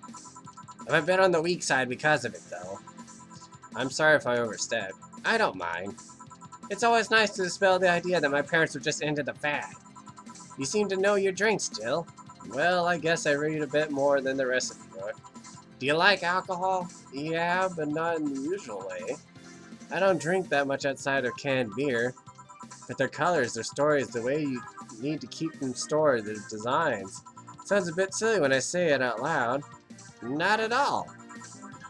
Speaker 1: I've been on the weak side because of it, though. I'm sorry if I overstepped. I don't mind. It's always nice to dispel the idea that my parents were just into the fad. You seem to know your drinks, Jill. Well, I guess I read a bit more than the rest of you. Do you like alcohol? Yeah, but not in the usual way. I don't drink that much outside of canned beer. But their colors, their stories, the way you need to keep them stored, their designs. Sounds a bit silly when I say it out loud. Not at all.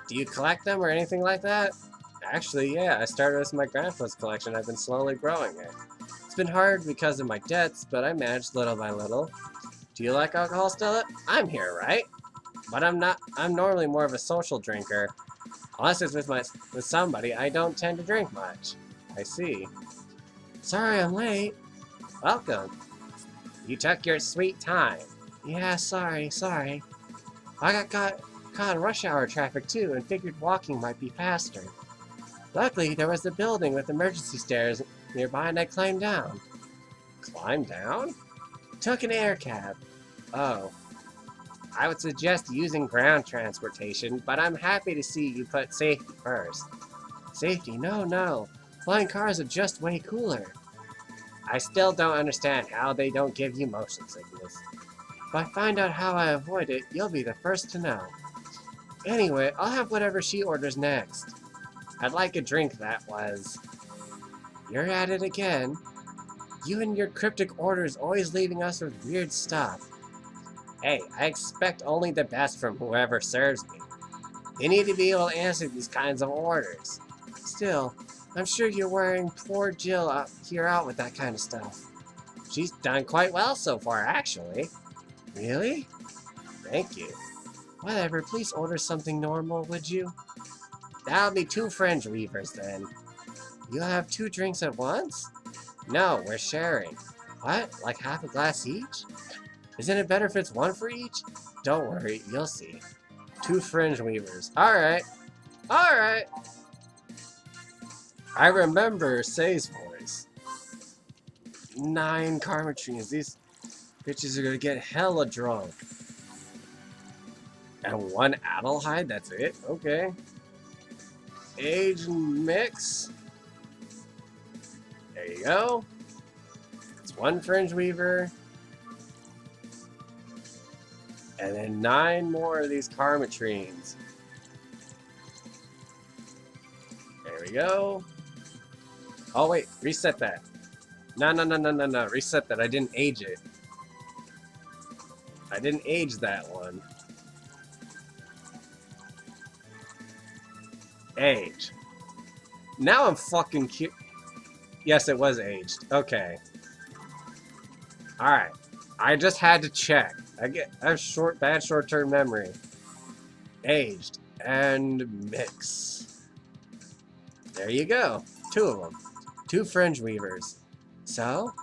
Speaker 1: Do you collect them or anything like that? Actually, yeah, I started with my grandpa's collection. I've been slowly growing it. It's been hard because of my debts, but I managed little by little. Do you like alcohol, Stella? I'm here, right? But I'm not. I'm normally more of a social drinker. Unless it's with somebody, I don't tend to drink much. I see. Sorry I'm late. Welcome. You took your sweet time. Yeah, sorry. I got caught in rush hour traffic too and figured walking might be faster. Luckily, there was a building with emergency stairs nearby and I climbed down. Climbed down? Took an air cab. Oh. I would suggest using ground transportation, but I'm happy to see you put safety first. Safety? No. Flying cars are just way cooler. I still don't understand how they don't give you motion sickness. If I find out how I avoid it, you'll be the first to know. Anyway, I'll have whatever she orders next. I'd like a drink that was. You're at it again. You and your cryptic orders always leaving us with weird stuff. Hey, I expect only the best from whoever serves me. They need to be able to answer these kinds of orders. Still, I'm sure you're wearing poor Jill out with that kind of stuff. She's done quite well so far, actually. Really? Thank you. Whatever, please order something normal, would you? That'll be 2 French weavers, then. You'll have 2 drinks at once? No, we're sharing. What? Like half a glass each? Isn't it better if it's 1 for each? Don't worry, you'll see. 2 fringe weavers. Alright. I remember Say's voice. 9 Karmatrines. These bitches are gonna get hella drunk. And 1 Adelheid, that's it? Okay. Age mix. There you go. It's 1 fringe weaver. And then 9 more of these Karmatrines. There we go. Oh wait, reset that. No. Reset that. I didn't age it. I didn't age that one. Age. Now I'm fucking cute. Yes, it was aged. Okay. Alright. I just had to check. I have bad short-term memory. Aged and mix. There you go. 2 of them. 2 fringe weavers. So,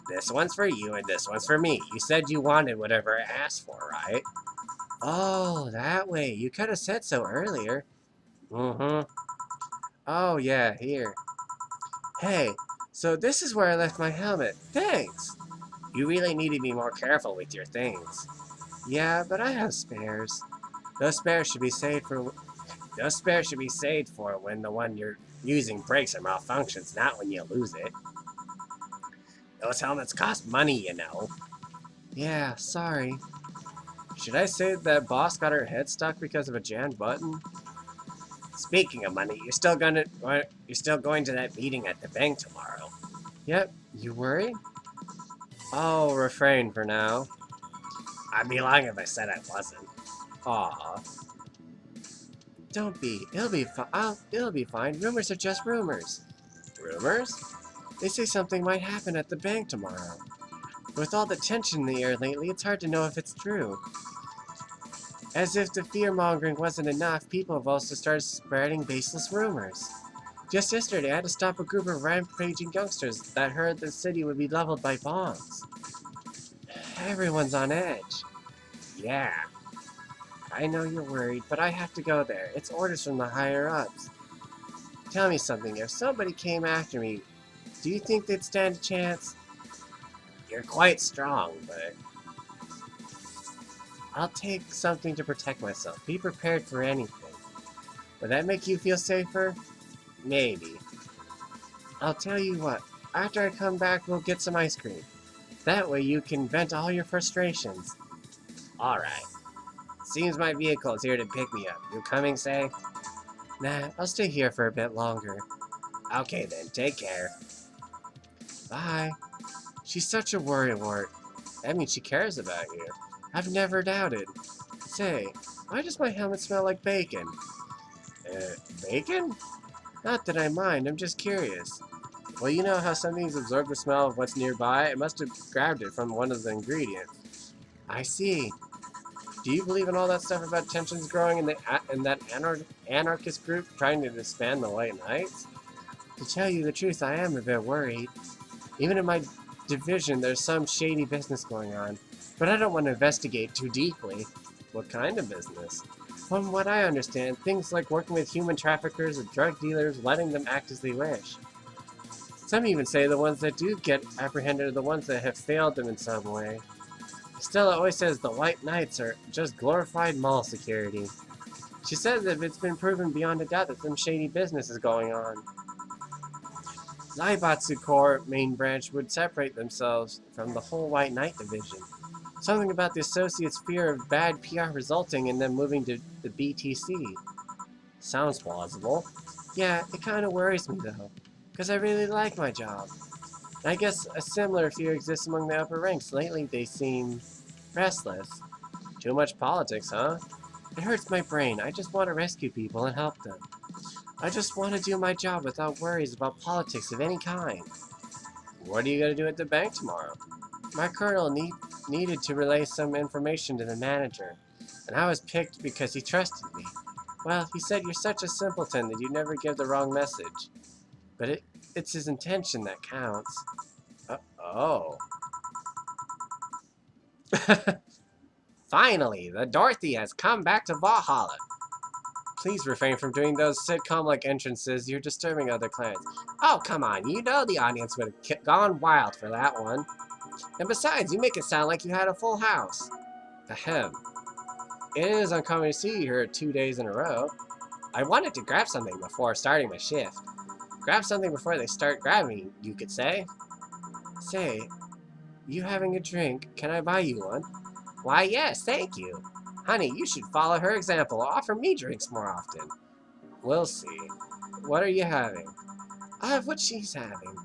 Speaker 1: this one's for you and this one's for me. You said you wanted whatever I asked for, right? Oh, that way. You could have said so earlier. Mm-hmm. Oh, yeah, here. Hey, so this is where I left my helmet. Thanks. You really need to be more careful with your things. Yeah, but I have spares. Those spares should be saved for when the one you're using breaks or malfunctions, not when you lose it. Those helmets cost money, you know. Yeah, sorry. Should I say that boss got her head stuck because of a jammed button? Speaking of money, you're still going to that meeting at the bank tomorrow. Yep, you worried? I'll refrain for now. I'd be lying if I said I wasn't. Aw. Don't be. It'll be fine. Rumors are just rumors. Rumors? They say something might happen at the bank tomorrow. With all the tension in the air lately, it's hard to know if it's true. As if the fear-mongering wasn't enough, people have also started spreading baseless rumors. Just yesterday, I had to stop a group of rampaging youngsters that heard the city would be leveled by bombs. Everyone's on edge. Yeah. I know you're worried, but I have to go there. It's orders from the higher-ups. Tell me something. If somebody came after me, do you think they'd stand a chance? You're quite strong, but I'll take something to protect myself. Be prepared for anything. Would that make you feel safer? Maybe. I'll tell you what. After I come back, we'll get some ice cream. That way you can vent all your frustrations. Alright. Seems my vehicle is here to pick me up. You coming, say? Nah, I'll stay here for a bit longer. Okay then, take care. Bye. She's such a worrywart. That means she cares about you. I've never doubted. Say, why does my helmet smell like bacon? Bacon? Not that I mind, I'm just curious. Well, you know how some things absorb the smell of what's nearby? It must have grabbed it from one of the ingredients. I see. Do you believe in all that stuff about tensions growing in that anarchist group trying to disband the White Knights? To tell you the truth, I am a bit worried. Even in my division, there's some shady business going on. But I don't want to investigate too deeply. What kind of business? From what I understand, things like working with human traffickers or drug dealers, letting them act as they wish. Some even say the ones that do get apprehended are the ones that have failed them in some way. Stella always says the White Knights are just glorified mall security. She says that it's been proven beyond a doubt that some shady business is going on. Zaibatsu Corps main branch would separate themselves from the whole White Knight division. Something about the associates' fear of bad PR resulting in them moving to the BTC. Sounds plausible. Yeah, it kind of worries me though, because I really like my job. And I guess a similar fear exists among the upper ranks. Lately they seem restless. Too much politics, huh? It hurts my brain. I just want to rescue people and help them. I just want to do my job without worries about politics of any kind. What are you going to do at the bank tomorrow? My colonel needed to relay some information to the manager, and I was picked because he trusted me. Well, he said you're such a simpleton that you never give the wrong message. But it's his intention that counts. Oh. Finally, the Dorothy has come back to Valhalla. Please refrain from doing those sitcom-like entrances. You're disturbing other clans. Oh, come on. You know the audience would have gone wild for that one. And besides, you make it sound like you had a full house. Ahem. It is uncommon to see you here 2 days in a row. I wanted to grab something before starting my shift. Grab something before they start grabbing, you could say. Say, you having a drink? Can I buy you one? Why, yes, thank you. Honey, you should follow her example. Offer me drinks more often. We'll see. What are you having? I have what she's having.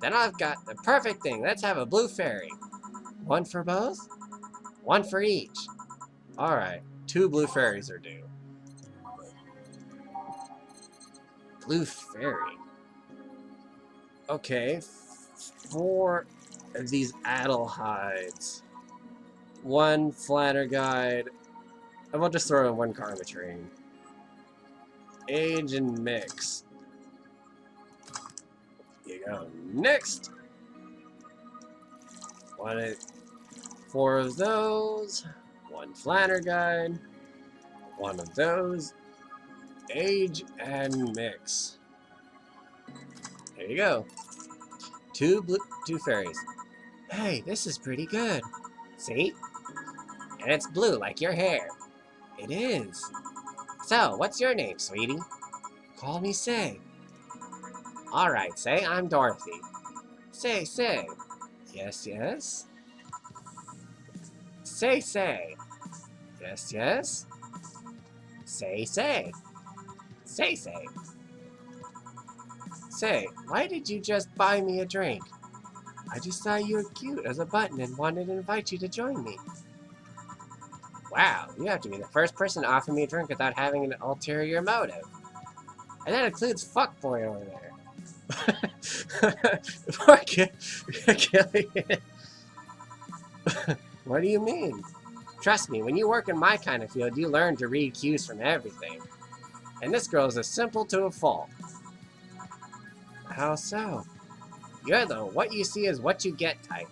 Speaker 1: Then I've got the perfect thing. Let's have a blue fairy. One for both? One for each. Alright, 2 blue fairies are due. Blue fairy. Okay, 4 of these addle hides. 1 Flanner Guide. And we'll just throw in 1 Karma Train. Age and mix. Here you go. Next! 4 of those. 1 Flanner Guide. 1 of those. Age and mix. There you go. 2 fairies. Hey, this is pretty good. See? And it's blue like your hair. It is. So, what's your name, sweetie? Call me Say. Alright, Say, I'm Dorothy. Say. Yes, yes. Say. Yes, yes. Say. Say, why did you just buy me a drink? I just thought you were cute as a button and wanted to invite you to join me. Wow, you have to be the first person to offer me a drink without having an ulterior motive. And that includes FUCKBOY over there. Poor Gillian. What do you mean? Trust me, when you work in my kind of field, you learn to read cues from everything. And this girl is as simple to a fault. How so? You're the what you see is what you get type.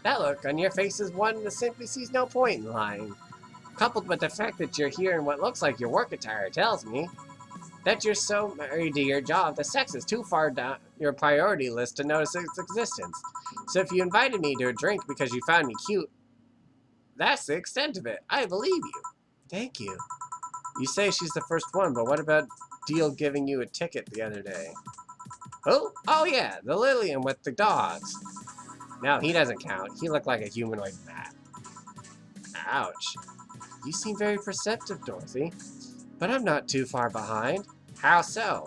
Speaker 1: That look on your face is one that simply sees no point in lying. Coupled with the fact that you're here in what looks like your work attire tells me that you're so married to your job that sex is too far down your priority list to notice its existence. So if you invited me to a drink because you found me cute, that's the extent of it. I believe you. Thank you. You say she's the first one, but what about Deal giving you a ticket the other day? Who? Oh yeah, the Lillian with the dogs. No, he doesn't count. He looked like a humanoid bat. Ouch. You seem very perceptive, Dorothy. But I'm not too far behind. How so?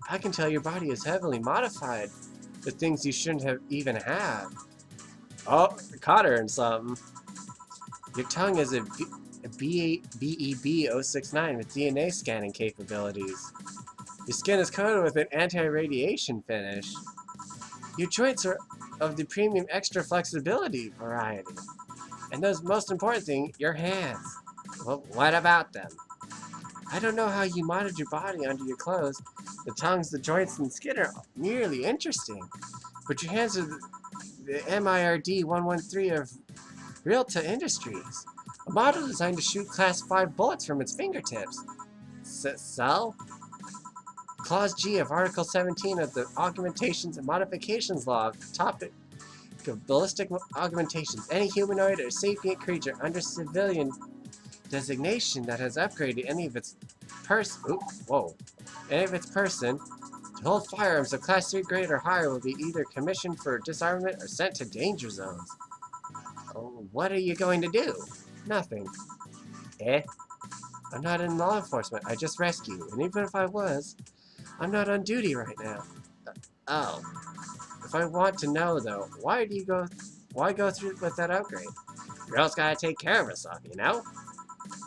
Speaker 1: I can tell your body is heavily modified for things you shouldn't have even have. Oh, caught her in something. Your tongue is a BEB-069 with DNA scanning capabilities. Your skin is coated with an anti-radiation finish. Your joints are of the premium extra flexibility variety. And those most important thing, your hands. Well, what about them? I don't know how you modded your body under your clothes. The tongues, the joints, and the skin are merely interesting. But your hands are the MIRD 113 of Realta Industries. A model designed to shoot Class 5 bullets from its fingertips. So? Clause G of Article 17 of the Augmentations and Modifications Law of the topic of ballistic augmentations. Any humanoid or sapient creature under civilian designation that has upgraded any of its person to hold firearms of Class 3 grade or higher will be either commissioned for disarmament or sent to danger zones. Oh, what are you going to do? Nothing. I'm not in law enforcement. I just rescue. And even if I was, I'm not on duty right now. Oh. If I want to know, though, why go through with that upgrade? Girls gotta take care of herself, you know?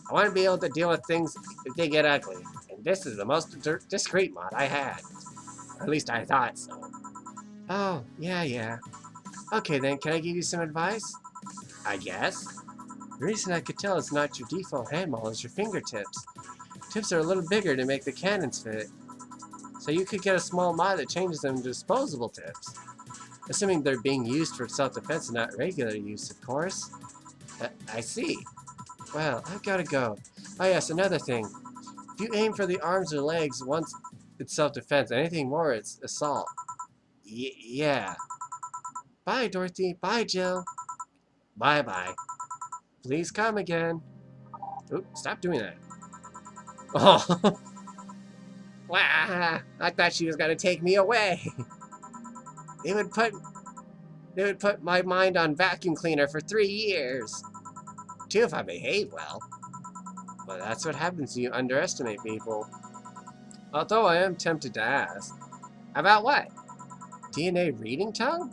Speaker 1: I want to be able to deal with things if they get ugly. And this is the most discreet mod I had. Or at least I thought so. Oh, yeah. Okay then, can I give you some advice? I guess. The reason I could tell it's not your default hand model is your fingertips. Tips are a little bigger to make the cannons fit. So you could get a small mod that changes them to disposable tips. Assuming they're being used for self-defense and not regular use, of course. I see. Well, I've gotta go. Oh yes, another thing. If you aim for the arms or legs once it's self-defense, anything more it's assault. Yeah. Bye, Dorothy. Bye, Jill. Bye-bye. Please come again. Oop, stop doing that. Oh. Wow, I thought she was gonna take me away. They would put my mind on vacuum cleaner for 3 years. 2 if I behave well. Well, that's what happens when you underestimate people. Although I am tempted to ask. About what? DNA reading tongue?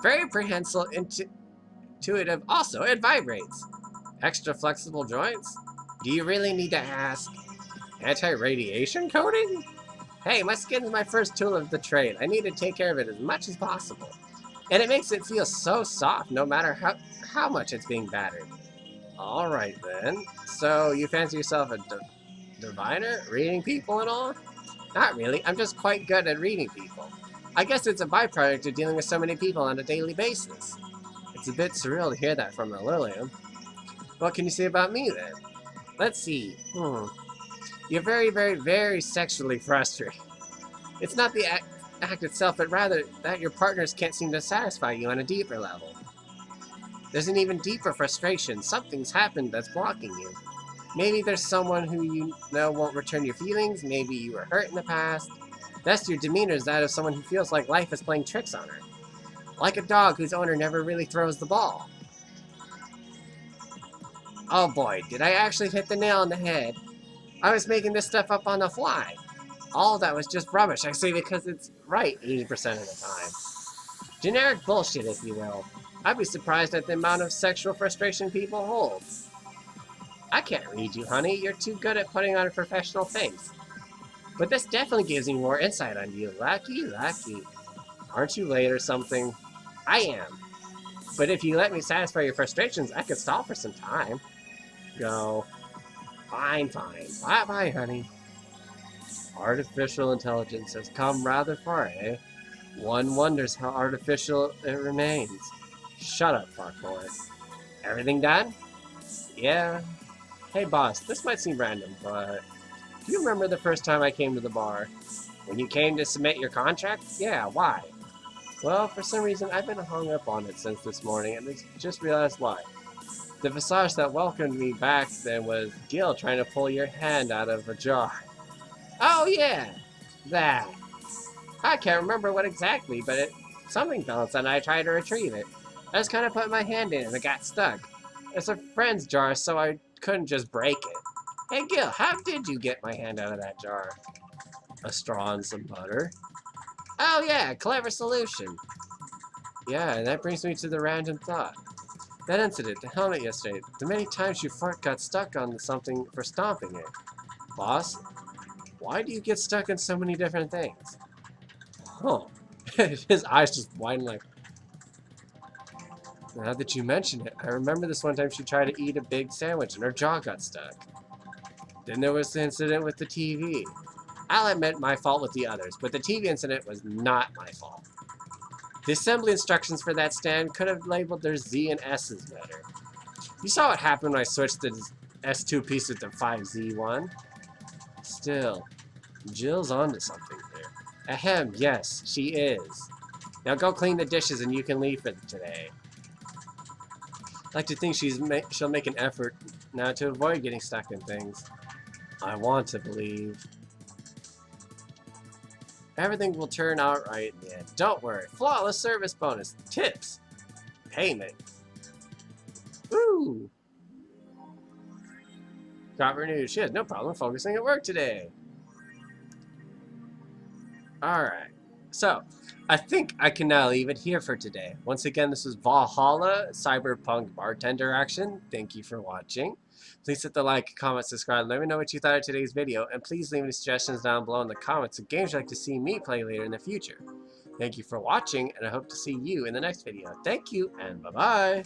Speaker 1: Very prehensile, intuitive. Also, it vibrates. Extra flexible joints? Do you really need to ask? Anti-radiation coating? Hey, my skin is my first tool of the trade. I need to take care of it as much as possible. And it makes it feel so soft no matter how much it's being battered. Alright then. So, you fancy yourself a diviner? Reading people and all? Not really, I'm just quite good at reading people. I guess it's a byproduct of dealing with so many people on a daily basis. It's a bit surreal to hear that from the Lilium. What can you say about me then? Let's see. You're very, very, very sexually frustrated. It's not the act itself, but rather that your partners can't seem to satisfy you on a deeper level. There's an even deeper frustration. Something's happened that's blocking you. Maybe there's someone who you know won't return your feelings. Maybe you were hurt in the past. Thus, your demeanor is that of someone who feels like life is playing tricks on her. Like a dog whose owner never really throws the ball. Oh boy, did I actually hit the nail on the head. I was making this stuff up on the fly. All that was just rubbish, I say, because it's right 80% of the time. Generic bullshit, if you will. I'd be surprised at the amount of sexual frustration people hold. I can't read you, honey. You're too good at putting on a professional face. But this definitely gives me more insight on you. Lucky, lucky. Aren't you late or something? I am. But if you let me satisfy your frustrations, I could stall for some time. Go. Fine, fine. Bye-bye, honey. Artificial intelligence has come rather far, eh? One wonders how artificial it remains. Shut up, fuckboy. Everything done? Yeah. Hey, boss, this might seem random, but do you remember the first time I came to the bar? When you came to submit your contract? Yeah, why? Well, for some reason, I've been hung up on it since this morning, and I just realized why. The visage that welcomed me back then was Gil trying to pull your hand out of a jar. Oh, yeah! That. I can't remember what exactly, but something bounced and I tried to retrieve it. I just kind of put my hand in and it got stuck. It's a friend's jar, so I couldn't just break it. Hey Gil, how did you get my hand out of that jar? A straw and some butter. Oh yeah, clever solution. Yeah, and that brings me to the random thought. That incident, the helmet yesterday, the many times your foot got stuck on something for stomping it. Boss, why do you get stuck in so many different things? Huh. His eyes just widen like... Now that you mention it, I remember this one time she tried to eat a big sandwich and her jaw got stuck. Then there was the incident with the TV. I'll admit my fault with the others, but the TV incident was not my fault. The assembly instructions for that stand could have labeled their Z and S's better. You saw what happened when I switched the S2 piece with the 5Z one? Still, Jill's onto something here. Ahem, yes, she is. Now go clean the dishes and you can leave for today. I like to think she'll make an effort now to avoid getting stuck in things. I want to believe. Everything will turn out right in the end. Don't worry. Flawless service bonus. Tips. Payment. Woo! Got renewed. She has no problem focusing at work today. Alright. So, I think I can now leave it here for today. Once again, this was Valhalla Cyberpunk Bartender action. Thank you for watching. Please hit the like, comment, subscribe. Let me know what you thought of today's video. And please leave any suggestions down below in the comments of games you'd like to see me play later in the future. Thank you for watching, and I hope to see you in the next video. Thank you, and bye-bye.